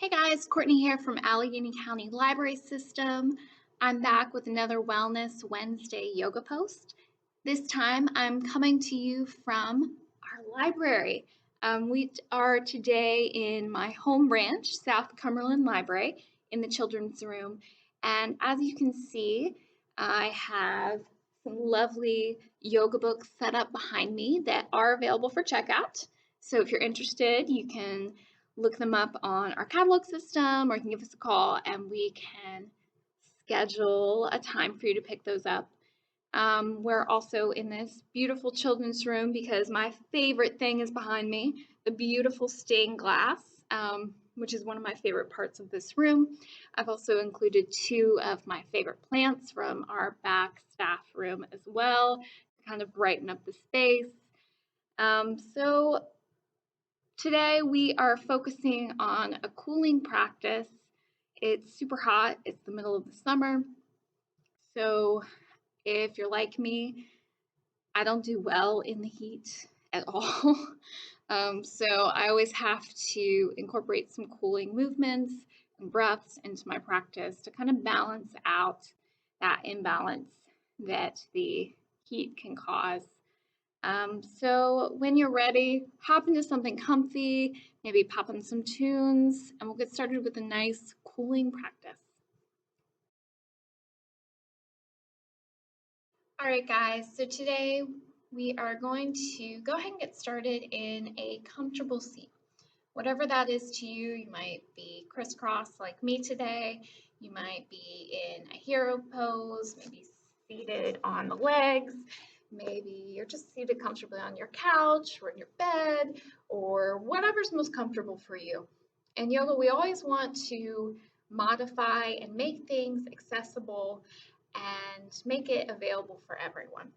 Hey guys, Courtney here from Allegheny County Library System. I'm back with another Wellness Wednesday yoga post. This time I'm coming to you from our library. We are today in my home branch, South Cumberland Library, in the children's room. And as you can see, I have some lovely yoga books set up behind me that are available for checkout. So if you're interested, you can look them up on our catalog system, or you can give us a call and we can schedule a time for you to pick those up. We're also in this beautiful children's room because my favorite thing is behind me, the beautiful stained glass, which is one of my favorite parts of this room. I've also included two of my favorite plants from our back staff room as well to kind of brighten up the space. So today we are focusing on a cooling practice. It's super hot, it's the middle of the summer. So if you're like me, I don't do well in the heat at all. So I always have to incorporate some cooling movements and breaths into my practice to kind of balance out that imbalance that the heat can cause. So when you're ready, hop into something comfy, maybe pop in some tunes, and we'll get started with a nice cooling practice. All right, guys, so today we are going to go ahead and get started in a comfortable seat. Whatever that is to you, you might be crisscross like me today, you might be in a hero pose, maybe seated on the legs, maybe you're just seated comfortably on your couch or in your bed, or whatever's most comfortable for you. In yoga, we always want to modify and make things accessible and make it available for everyone.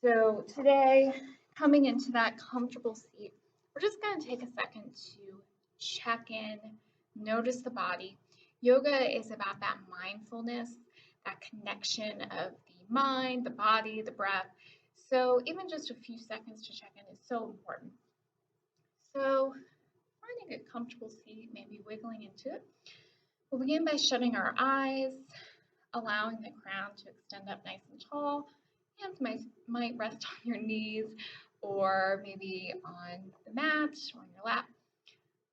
So today, coming into that comfortable seat, we're just going to take a second to check in, notice the body. Yoga is about that mindfulness, that connection of the mind, the body, the breath. So even just a few seconds to check in is so important. So finding a comfortable seat, maybe wiggling into it. We'll begin by shutting our eyes, allowing the crown to extend up nice and tall. Hands might rest on your knees or maybe on the mat or on your lap.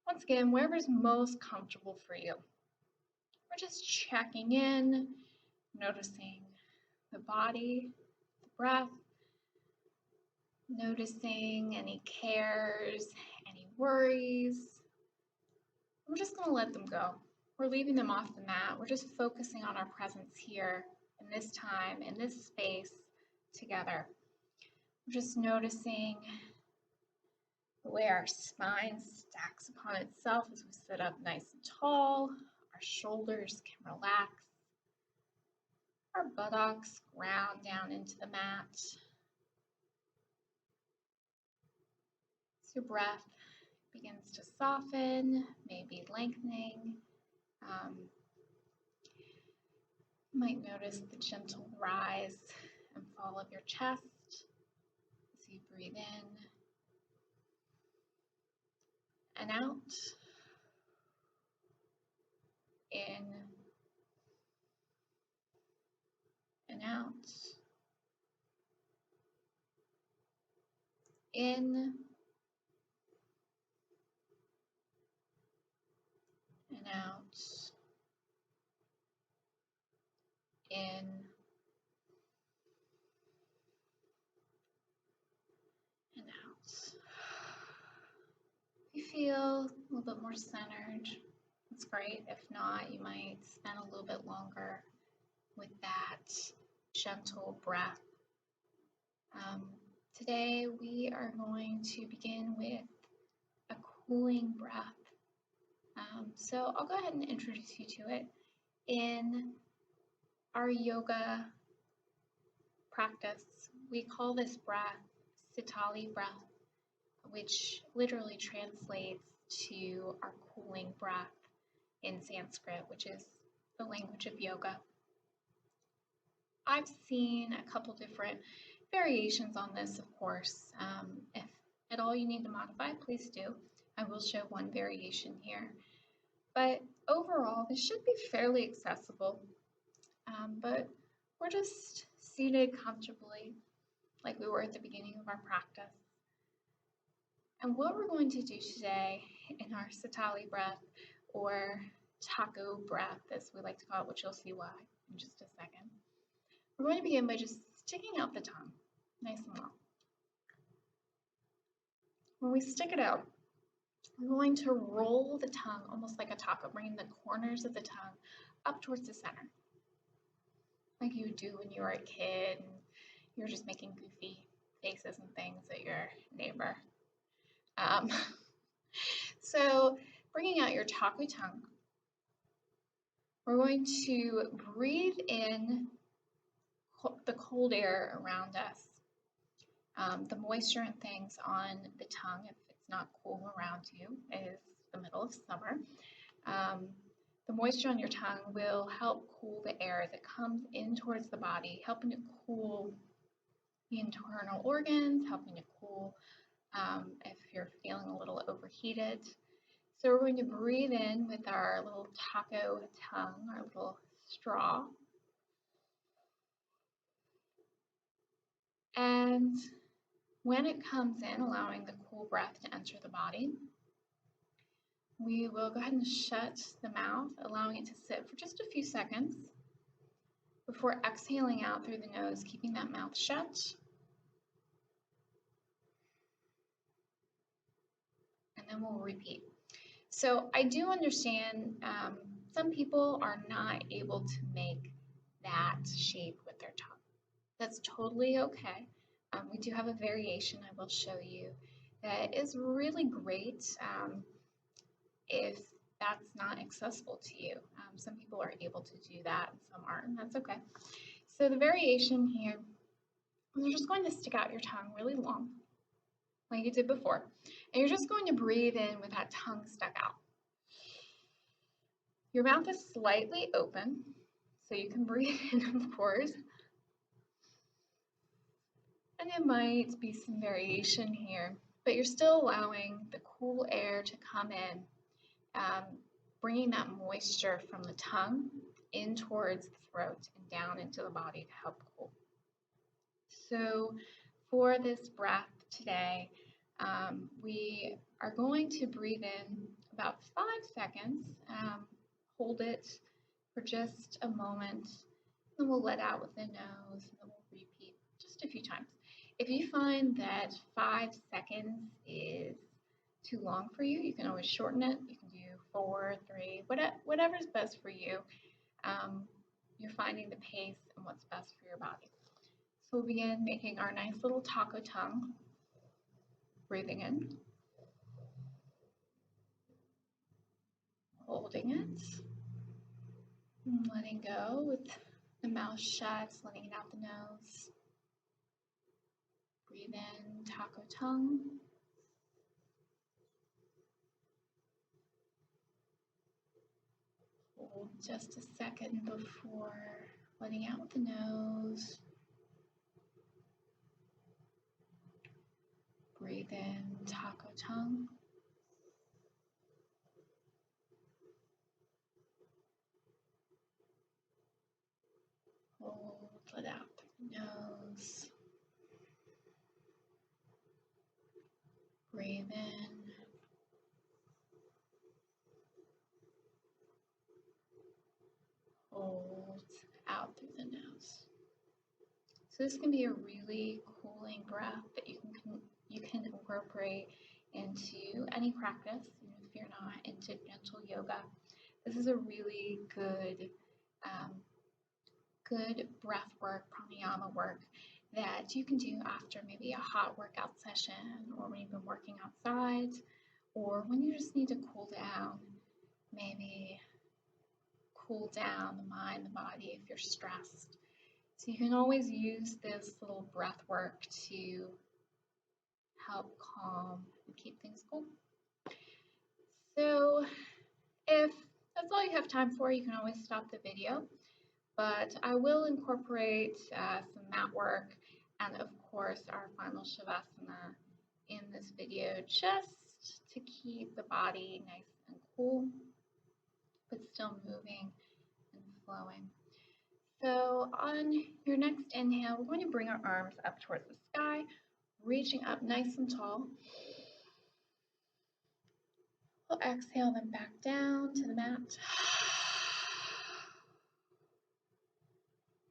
Once again, wherever's most comfortable for you. We're just checking in, noticing the body, the breath, noticing any cares, any worries. We're just going to let them go. We're leaving them off the mat. We're just focusing on our presence here in this time, in this space together. We're just noticing the way our spine stacks upon itself as we sit up nice and tall. Our shoulders can relax. Our buttocks ground down into the mat. As your breath begins to soften, maybe lengthening. You might notice the gentle rise and fall of your chest as you breathe in and out. In and out. In and out. In and out. If you feel a little bit more centered, that's great. If not, you might spend a little bit longer with that gentle breath. Today we are going to begin with a cooling breath. So I'll go ahead and introduce you to it. In our yoga practice, we call this breath Sitali breath, which literally translates to our cooling breath in Sanskrit, which is the language of yoga. I've seen a couple different variations on this, of course. If at all you need to modify, please do. I will show one variation here. But overall, this should be fairly accessible. But we're just seated comfortably like we were at the beginning of our practice. And what we're going to do today in our Satali breath, or taco breath as we like to call it, which you'll see why in just a second, we're going to begin by just sticking out the tongue, nice and long. When we stick it out, we're going to roll the tongue almost like a taco, bringing the corners of the tongue up towards the center, like you would do when you were a kid and you were just making goofy faces and things at your neighbor. So bringing out your taco tongue, we're going to breathe in the cold air around us, the moisture and things on the tongue, if it's not cool around you, is the middle of summer. The moisture on your tongue will help cool the air as it comes in towards the body, helping to cool the internal organs, helping to cool if you're feeling a little overheated. So we're going to breathe in with our little taco tongue, our little straw. And when it comes in, allowing the cool breath to enter the body, we will go ahead and shut the mouth, allowing it to sit for just a few seconds before exhaling out through the nose, keeping that mouth shut. And then we'll repeat. So I do understand some people are not able to make that shape with their tongue. That's totally okay. We do have a variation I will show you that is really great if that's not accessible to you. Some people are able to do that and some aren't, and that's okay. So the variation here, you're just going to stick out your tongue really long, like you did before, and you're just going to breathe in with that tongue stuck out. Your mouth is slightly open, so you can breathe in, of course. And it might be some variation here, but you're still allowing the cool air to come in, bringing that moisture from the tongue in towards the throat and down into the body to help cool. So for this breath today, we are going to breathe in about 5 seconds, hold it for just a moment, then we'll let out with the nose, and then we'll repeat just a few times. If you find that 5 seconds is too long for you, you can always shorten it. You can do 4, 3, whatever's best for you. You're finding the pace and what's best for your body. So we'll begin making our nice little taco tongue. Breathing in, holding it, and letting go with the mouth shut, letting it out the nose. Breathe in, taco tongue. Hold just a second before letting out the nose. Breathe in, taco tongue. Hold, let out through the nose. Breathe in. Hold out through the nose. So this can be a really cooling breath that you can incorporate into any practice, even if you're not into gentle yoga. This is a really good breath work, pranayama work that you can do after maybe a hot workout session, or when you've been working outside, or when you just need to cool down, maybe cool down the mind, the body if you're stressed. So you can always use this little breath work to help calm and keep things cool. So if that's all you have time for, you can always stop the video, but I will incorporate some mat work and of course our final shavasana in this video just to keep the body nice and cool. still moving and flowing. So on your next inhale, we're going to bring our arms up towards the sky, reaching up nice and tall. We'll exhale them back down to the mat.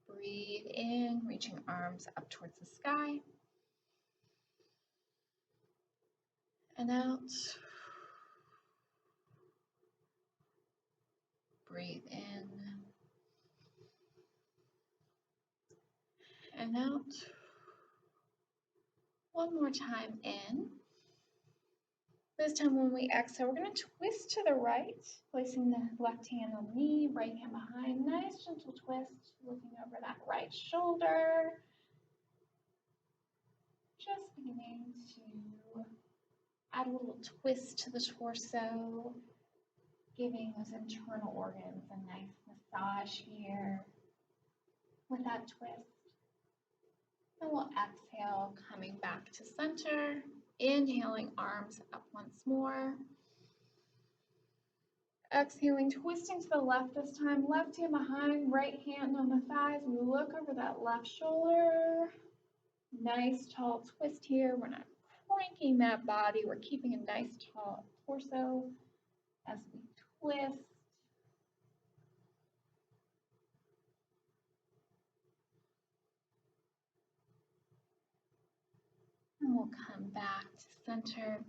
Breathe in, reaching arms up towards the sky. And out. Breathe in and out. One more time in. This time when we exhale, we're going to twist to the right, placing the left hand on the knee, right hand behind. Nice gentle twist, looking over that right shoulder. Just beginning to add a little twist to the torso, giving those internal organs a nice massage here with that twist. And we'll exhale, coming back to center, inhaling arms up once more. Exhaling, twisting to the left this time, left hand behind, right hand on the thighs. We look over that left shoulder. Nice tall twist here. We're not cranking that body. We're keeping a nice tall torso as we twist. And we'll come back to center,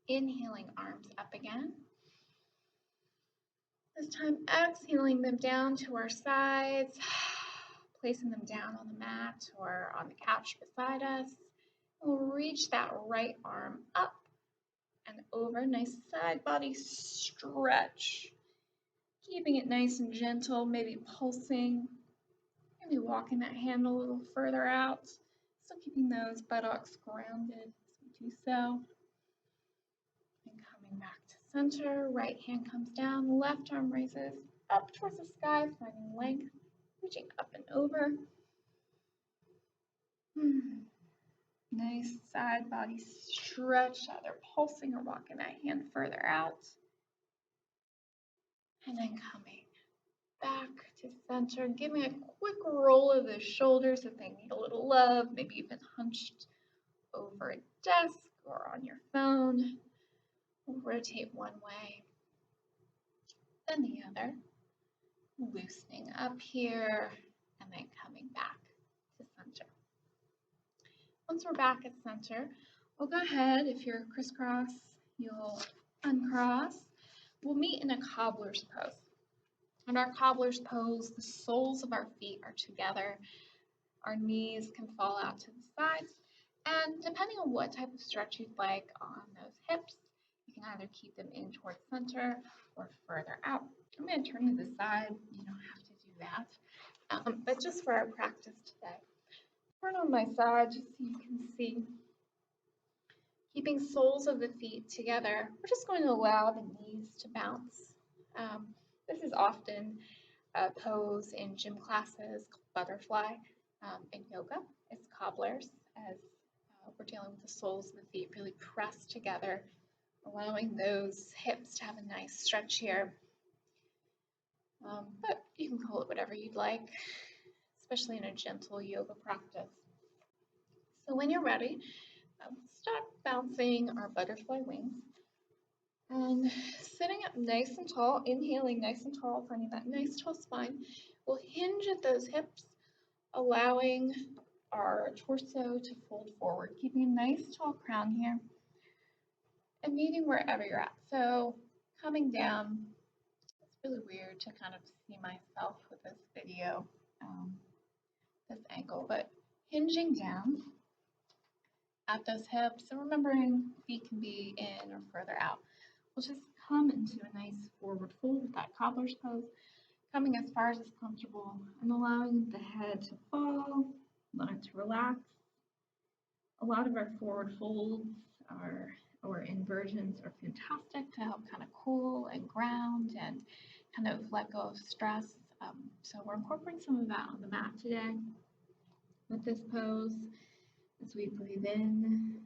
inhaling arms up again. This time exhaling them down to our sides, placing them down on the mat or on the couch beside us. We'll reach that right arm up and over. Nice side body stretch. Keeping it nice and gentle, maybe pulsing. Maybe walking that hand a little further out. Still keeping those buttocks grounded as we do so. And coming back to center, right hand comes down, left arm raises up towards the sky, finding length, reaching up and over. Nice side body stretch, either pulsing or walking that hand further out. And then coming back to center, giving a quick roll of the shoulders if they need a little love, maybe even hunched over a desk or on your phone. We'll rotate one way, then the other, loosening up here, and then coming back to center. Once we're back at center, we'll go ahead, if you're crisscross, you'll uncross. We'll meet in a cobbler's pose. In our cobbler's pose, the soles of our feet are together. Our knees can fall out to the sides. And depending on what type of stretch you'd like on those hips, you can either keep them in towards center or further out. I'm going to turn to the side. You don't have to do that. But just for our practice today, turn on my side just so you can see. Keeping soles of the feet together, we're just going to allow the knees to bounce. This is often a pose in gym classes called butterfly. In yoga, it's cobblers, as we're dealing with the soles of the feet really pressed together, allowing those hips to have a nice stretch here. But you can call it whatever you'd like, especially in a gentle yoga practice. So when you're ready, start bouncing our butterfly wings. And sitting up nice and tall, inhaling nice and tall, finding that nice tall spine. We'll hinge at those hips, allowing our torso to fold forward, keeping a nice tall crown here, and meeting wherever you're at. So coming down, it's really weird to kind of see myself with this video, this angle, but hinging down at those hips, and remembering feet can be in or further out. We'll just come into a nice forward fold with that cobbler's pose, coming as far as is comfortable and allowing the head to fall, allow it to relax. A lot of our forward folds or inversions are fantastic to help kind of cool and ground and kind of let go of stress. So we're incorporating some of that on the mat today with this pose as we breathe in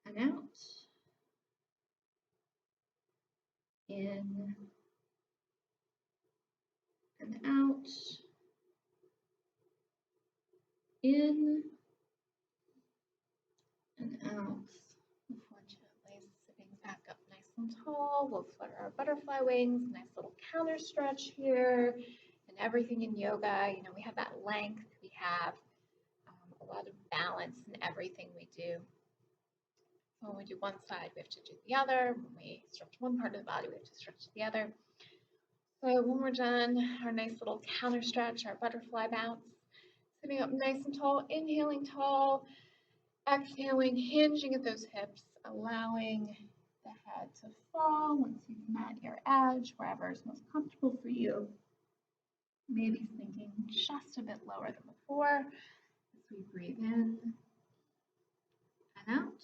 and out. In and out, in and out. Before gently sitting back up nice and tall, we'll flutter our butterfly wings, nice little counter stretch here. And everything in yoga, you know, we have that length, we have a lot of balance in everything we do. When we do one side, we have to do the other. When we stretch one part of the body, we have to stretch the other. So when we're done, our nice little counter stretch, our butterfly bounce, sitting up nice and tall, inhaling tall, exhaling, hinging at those hips, allowing the head to fall once you've met your edge, wherever is most comfortable for you. Maybe sinking just a bit lower than before as we breathe in and out.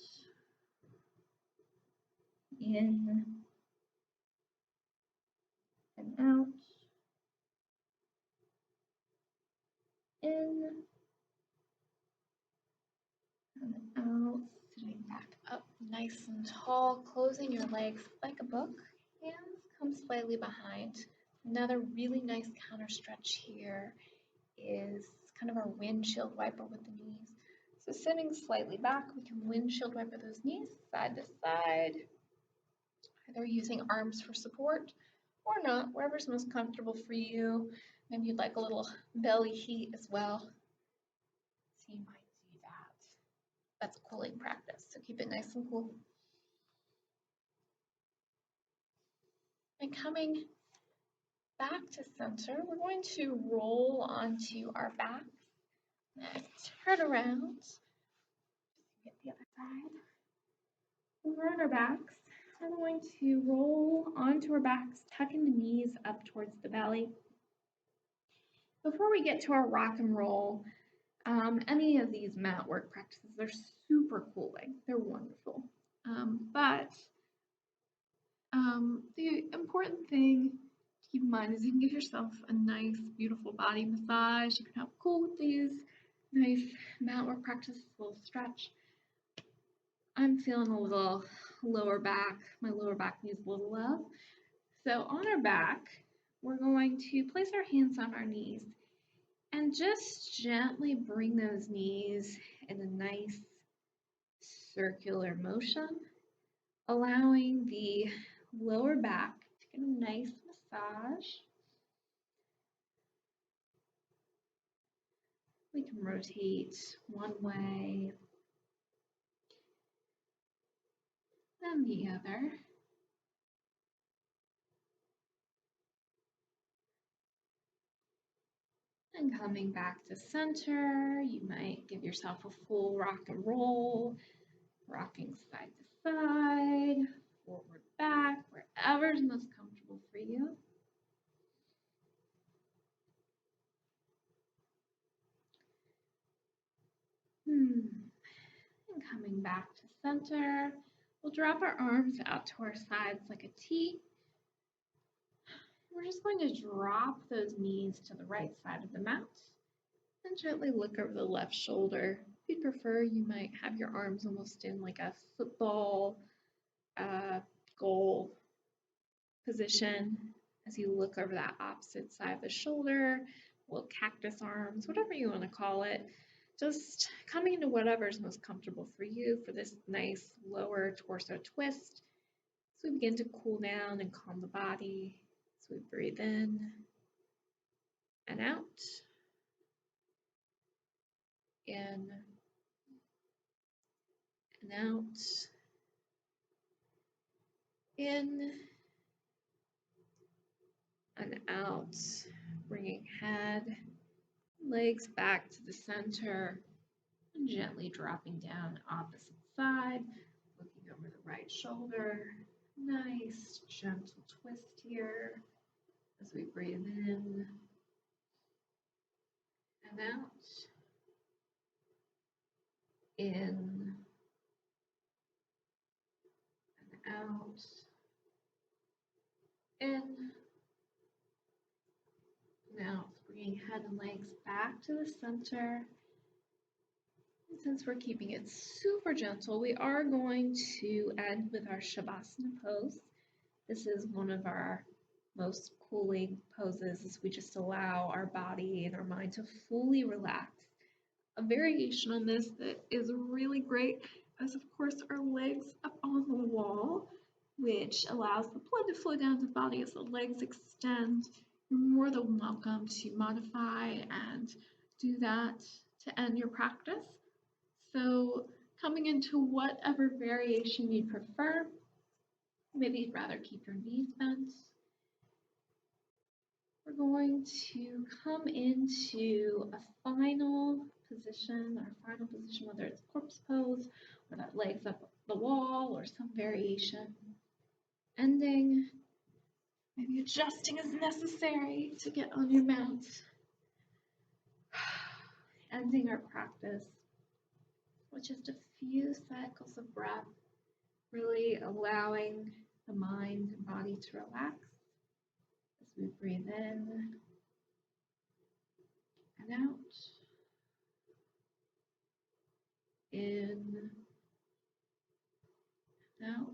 In and out. In and out. Sitting back up nice and tall, closing your legs like a book. Hands come slightly behind. Another really nice counter stretch here is kind of our windshield wiper with the knees. So sitting slightly back, we can windshield wiper those knees side to side, either using arms for support or not, wherever's most comfortable for you. Maybe you'd like a little belly heat as well. So you might do that. That's a cooling practice, so keep it nice and cool. And coming back to center, we're going to roll onto our back. Next, turn around. Get the other side. We're on our backs. We're going to roll onto our backs, tucking the knees up towards the belly. Before we get to our rock and roll, any of these mat work practices, they're super cooling. They're wonderful. But the important thing to keep in mind is you can give yourself a nice, beautiful body massage. You can have cool with these nice mat work practices, a little stretch. I'm feeling a little lower back. My lower back needs a little love. So on our back, we're going to place our hands on our knees and just gently bring those knees in a nice circular motion, allowing the lower back to get a nice massage. We can rotate one way, then the other. And coming back to center, you might give yourself a full rock and roll, rocking side to side, forward, back, wherever is most comfortable for you. And coming back to center, we'll drop our arms out to our sides like a T. We're just going to drop those knees to the right side of the mat and gently look over the left shoulder. If you prefer, you might have your arms almost in like a football goal position as you look over that opposite side of the shoulder, little cactus arms, whatever you want to call it. Just coming into whatever is most comfortable for you for this nice lower torso twist. So we begin to cool down and calm the body. So we breathe in and out. In and out. In and out. Bringing head, legs back to the center, and gently dropping down opposite side, looking over the right shoulder. Nice gentle twist here as we breathe in and out. In and out. In and out. Bringing head and legs back to the center. And since we're keeping it super gentle, we are going to end with our Shavasana pose. This is one of our most cooling poses is we just allow our body and our mind to fully relax. A variation on this that is really great is, of course, our legs up on the wall, which allows the blood to flow down to the body as the legs extend. You're more than welcome to modify and do that to end your practice. So coming into whatever variation you prefer, maybe you'd rather keep your knees bent. We're going to come into a final position, whether it's corpse pose or that legs up the wall or some variation. Ending, maybe adjusting as necessary to get on your mat. Ending our practice with just a few cycles of breath, really allowing the mind and body to relax as we breathe in and out. In and out.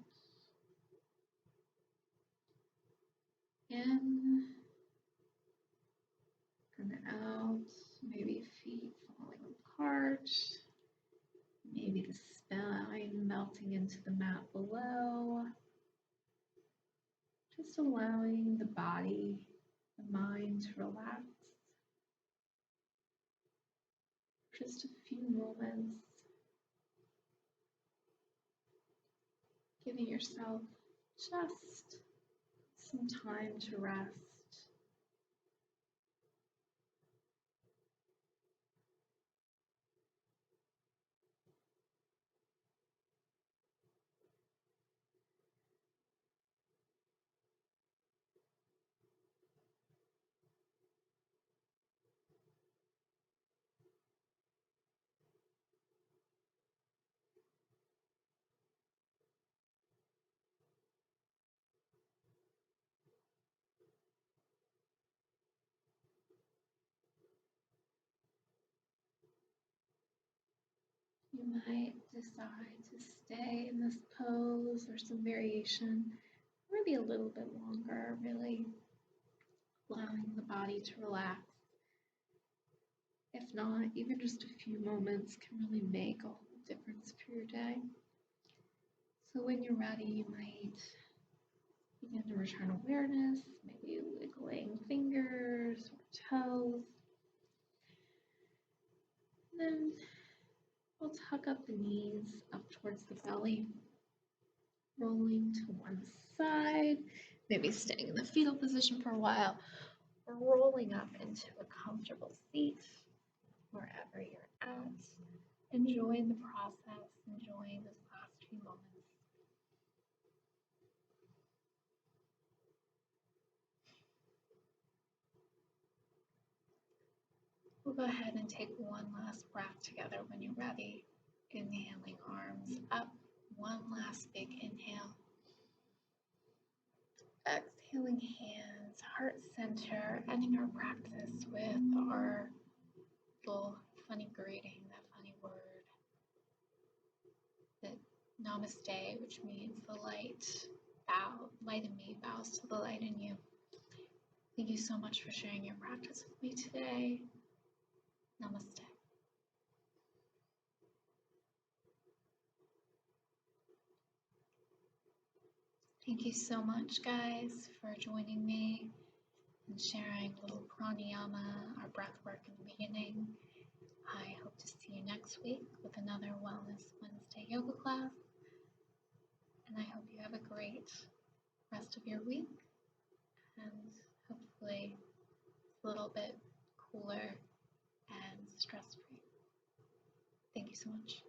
In and out. Maybe feet falling apart. Maybe the spine melting into the mat below. Just allowing the body, the mind to relax. Just a few moments. Giving yourself just some time to rest. You might decide to stay in this pose or some variation, maybe a little bit longer, really allowing the body to relax. If not, even just a few moments can really make a whole difference for your day. So when you're ready, you might begin to return awareness, maybe wiggling fingers or toes. And then we'll tuck up the knees up towards the belly, rolling to one side, maybe staying in the fetal position for a while, or rolling up into a comfortable seat wherever you're at. Enjoying the process, enjoying those last few moments. We'll go ahead and take one last breath together when you're ready. Inhaling arms up, one last big inhale. Exhaling hands, heart center, ending our practice with our little funny greeting, that funny word, that namaste, which means the light in me bows to the light in you. Thank you so much for sharing your practice with me today. Namaste. Thank you so much, guys, for joining me and sharing a little pranayama, our breath work in the beginning. I hope to see you next week with another Wellness Wednesday yoga class. And I hope you have a great rest of your week and hopefully a little bit cooler and stress-free. Thank you so much.